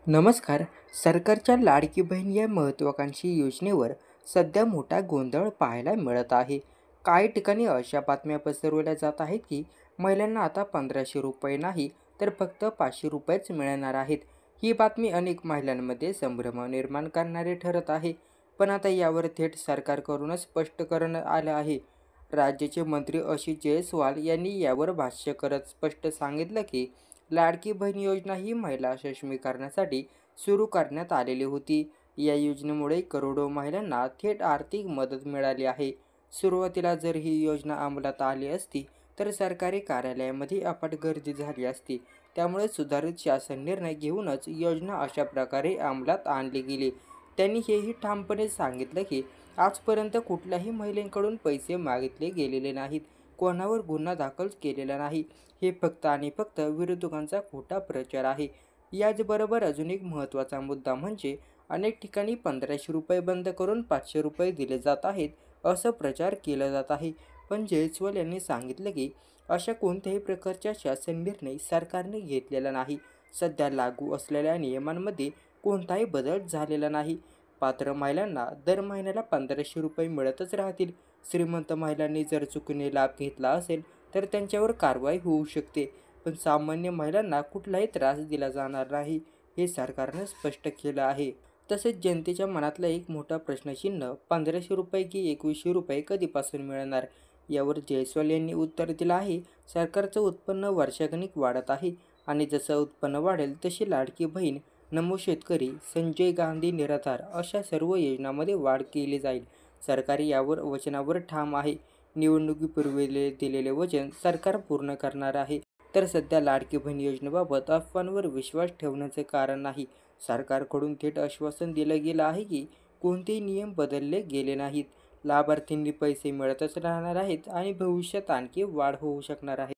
नमस्कार. सरकारच्या लाडकी बहीण या महत्त्वाकांक्षी योजनेवर सध्या मोठा गोंधळ पाहायला मिळत आहे. काही ठिकाणी अशा बातम्या पसरवल्या जात आहेत की महिलांना आता 1500 रुपये नाही तर फक्त 500 रुपयेच मिळणार आहेत. ही बातमी अनेक महिलांमध्ये संभ्रम निर्माण करणारी ठरत आहे. पण आता यावर थेट सरकारकडूनच स्पष्ट करण्यात आलं आहे. राज्याचे मंत्री आशिष जयस्वाल यांनी यावर भाष्य करत स्पष्ट सांगितलं की लाडकी बहीण योजना ही महिला सक्षमीकरणासाठी सुरू करण्यात आलेली होती. या योजनेमुळे करोडो महिलांना थेट आर्थिक मदत मिळाली आहे. सुरुवातीला जर ही योजना अंमलात आली असती तर सरकारी कार्यालयामध्ये अफाट गर्दी झाली असती. त्यामुळे सुधारित शासन निर्णय घेऊनच योजना अशा प्रकारे अंमलात आणली गेली. त्यांनी हेही ठामपणे सांगितलं की आजपर्यंत कुठल्याही महिलेकडून पैसे मागितले गेलेले नाहीत, कोणावर गुन्हा दाखल केलेला नाही. हे फक्त आणि फक्त विरोधकांचा खोटा प्रचार आहे. याचबरोबर अजून एक महत्त्वाचा मुद्दा म्हणजे अनेक ठिकाणी 1500 रुपये बंद करून 500 रुपये दिले जात आहेत असं प्रचार केला जात आहे. पण जयस्वाल यांनी सांगितलं की अशा कोणत्याही प्रकारचा शासन निर्णय सरकारने घेतलेला नाही. सध्या लागू असलेल्या नियमांमध्ये कोणताही बदल झालेला नाही. पात्र महिलांना दर महिन्याला 1500 रुपये मिळतच राहतील. श्रीमंत महिलांनी जर चुकीने लाभ घेतला असेल तर त्यांच्यावर कारवाई होऊ शकते. पण सामान्य महिलांना कुठलाही त्रास दिला जाणार नाही, हे सरकारनं स्पष्ट केलं आहे. तसेच जनतेच्या मनातला एक मोठा प्रश्नचिन्ह 1500 रुपये की 2100 रुपये कधीपासून मिळणार, यावर जयस्वाल यांनी उत्तर दिलं आहे. सरकारचं उत्पन्न वर्षागणिक वाढत आहे आणि जसं उत्पन्न वाढेल तशी लाडकी बहीण, नमो शेतकरी, संजय गांधी निराधार अशा सर्व योजनांमध्ये वाढ केली जाईल. सरकार यावर वचनावर ठाम आहे. निवडणुकीपूर्वी दिलेले वचन सरकार पूर्ण करणार आहे. तर सध्या लाडकी बहीण योजनेबाबत अफवांवर विश्वास ठेवण्याचे कारण नाही. सरकारकडून थेट आश्वासन दिलं गेलं आहे की कोणतेही नियम बदलले गेले नाहीत. लाभार्थींनी पैसे मिळतच राहणार आहेत आणि भविष्यात आणखी वाढ होऊ शकणार आहे.